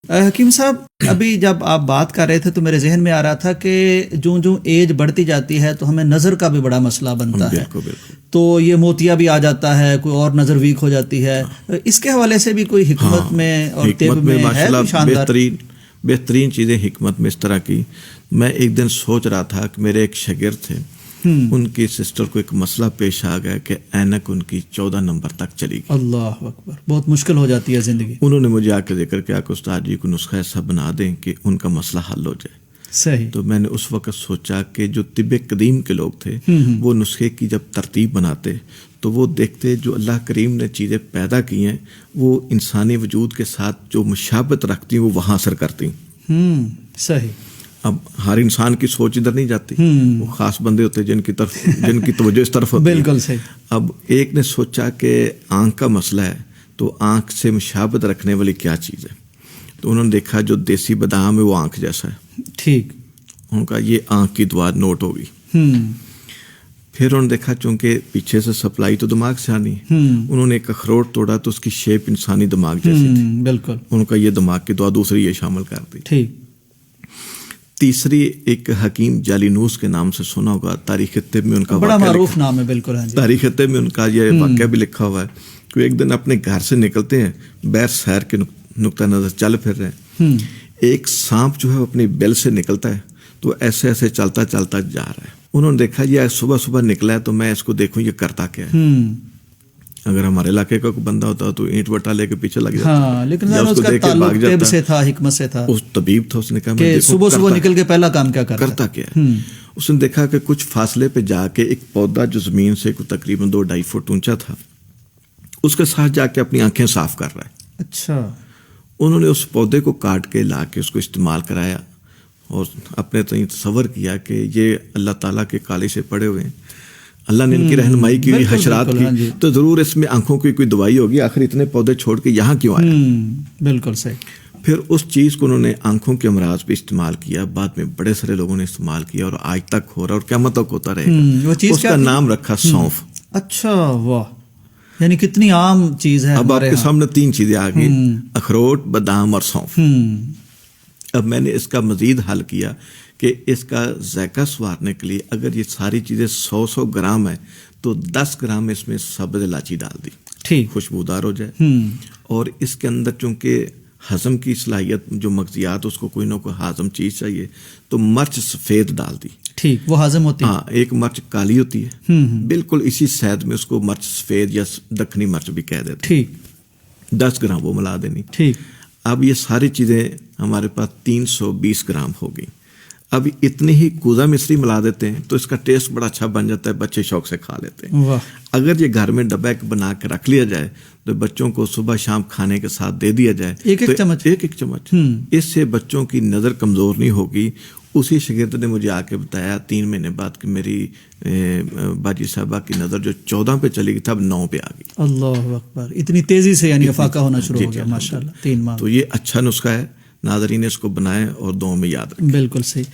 حکیم صاحب، ابھی جب آپ بات کر رہے تھے تو میرے ذہن میں آ رہا تھا کہ جو ایج بڑھتی جاتی ہے تو ہمیں نظر کا بھی بڑا مسئلہ بنتا ہے. بالکل بالکل. تو یہ موتیا بھی آ جاتا ہے، کوئی اور نظر ویک ہو جاتی ہے. اس کے حوالے سے بھی کوئی حکمت میں اور طب میں ہے کوئی شاندار بہترین چیزیں حکمت میں اس طرح کی. میں ایک دن سوچ رہا تھا کہ میرے ایک شاگرد تھے، ان کی سسٹر کو ایک مسئلہ پیش آ گیا کہ اینک ان کی 14 نمبر تک چلی گئی. اللہ اکبر، بہت مشکل ہو جاتی ہے زندگی. انہوں نے مجھے آ کے ذکر کیا کہ استاد جی کو نسخہ ایسا بنا دیں کہ ان کا مسئلہ حل ہو جائے. صحیح. تو میں نے اس وقت سوچا کہ جو طب قدیم کے لوگ تھے وہ نسخے کی جب ترتیب بناتے تو وہ دیکھتے جو اللہ کریم نے چیزیں پیدا کی ہیں وہ انسانی وجود کے ساتھ جو مشابہت رکھتی ہیں وہ وہاں اثر کرتی ہیں. صحیح. اب ہر انسان کی سوچ ادھر نہیں جاتی، وہ خاص بندے ہوتے جن کی توجہ اس طرف ہوتی ہے. بالکل صحیح. اب ایک نے سوچا کہ آنکھ کا مسئلہ ہے تو آنکھ سے مشابہت رکھنے والی کیا چیز ہے، تو انہوں نے دیکھا جو دیسی بادام ہے وہ آنکھ جیسا ہے. ٹھیک. ان کا یہ آنکھ کی دعا نوٹ ہوگی. پھر انہوں نے دیکھا چونکہ پیچھے سے سپلائی تو دماغ سے آنی ہے، انہوں نے ایک اخروٹ توڑا تو اس کی شیپ انسانی دماغ جیسی تھی. بالکل. ان کا یہ دماغ کی دعا دوسری یہ شامل کر دی. ٹھیک. تیسری ایک حکیم جالینوس کے نام سے سنا ہوگا، تاریخ طب میں ان کا بڑا معروف نام ہے. بالکل. تاریخ طب میں ان کا یہ واقعہ بھی لکھا ہوا ہے کہ ایک دن اپنے گھر سے نکلتے ہیں، بیر سیر کے نقطہ نظر چل پھر رہے ہیں، ایک سانپ جو ہے اپنی بیل سے نکلتا ہے تو ایسے ایسے چلتا چلتا جا رہا ہے. انہوں نے دیکھا یہ صبح صبح نکلا ہے تو میں اس کو دیکھوں یہ کرتا کیا ہے. اگر ہمارے علاقے کا کوئی بندہ ہوتا تو اینٹ وٹا لے کے پیچھے لگ جاتا، لیکن اس کا تعلق طب سے تھا، حکمت سے تھا. اس طبیب تھا، اس نے کہا کہ صبح صبح نکل کے پہلا کام کیا کرتا کیا ہے. اس نے دیکھا کہ کچھ فاصلے پہ جا کے ایک پودا جو زمین سے تقریباً 2-2.5 فٹ اونچا تھا اس کے ساتھ جا کے اپنی آنکھیں صاف کر رہا ہے. اچھا. انہوں نے اس پودے کو کاٹ کے لا کے اس کو استعمال کرایا اور اپنے تئیں تصور کیا کہ یہ اللہ تعالیٰ کے کالے سے پڑے ہوئے ہیں، اللہ نے ان کی رہنمائی کی ہوئی حشرات کی تو ضرور اس میں آنکھوں کی کوئی دوائی ہوگی، آخر اتنے پودے چھوڑ کے یہاں کیوں آیا. بالکل صحیح. پھر اس چیز کو انہوں نے آنکھوں کے امراض پہ استعمال کیا، بعد میں بڑے سارے لوگوں نے استعمال کیا اور آج تک ہو رہا اور قیامت تک ہوتا رہے گا. اس کا نام رکھا سونف. اچھا. واہ، یعنی کتنی عام چیز ہے. اب آپ کے سامنے 3 چیزیں آ گئی، اخروٹ، بادام اور سونف. اب میں نے اس کا مزید حل کیا کہ اس کا ذائقہ سنوارنے کے لیے اگر یہ ساری چیزیں 100 گرام ہے تو 10 گرام اس میں سبز الائچی ڈال دی، ٹھیک، خوشبودار ہو جائے. اور اس کے اندر چونکہ ہضم کی صلاحیت جو مغزیات اس کو کوئی نہ کوئی ہضم چیز چاہیے تو مرچ سفید ڈال دی. ٹھیک، وہ ہضم ہوتی ہے. ہاں، ایک مرچ کالی ہوتی ہے، بالکل اسی صحت میں اس کو مرچ سفید یا دکنی مرچ بھی کہہ دیتے. ٹھیک. 10 گرام وہ ملا دینی. ٹھیک. اب یہ ساری چیزیں ہمارے پاس 320 گرام ہو گئی. اب اتنی ہی کوزہ مصری ملا دیتے ہیں تو اس کا ٹیسٹ بڑا اچھا بن جاتا ہے، بچے شوق سے کھا لیتے ہیں. اگر یہ گھر میں ڈبہ بنا کے رکھ لیا جائے تو بچوں کو صبح شام کھانے کے ساتھ دے دیا جائے ایک چمچ، اس سے بچوں کی نظر کمزور نہیں ہوگی. اسی شاگرد نے مجھے آ کے بتایا 3 مہینے بعد کہ میری باجی صاحبہ کی نظر جو 14 پہ چلی گئی تھا اب 9 پہ آ گئی. اللہ اکبر، اتنی تیزی سے یعنی افاقہ ہونا شروع ہو گیا. ماشاءاللہ. 3 ماہ. تو یہ اچھا نسخہ ہے، ناظرین اس کو بنائیں اور دعاؤں میں یاد رکھیں. بالکل صحیح.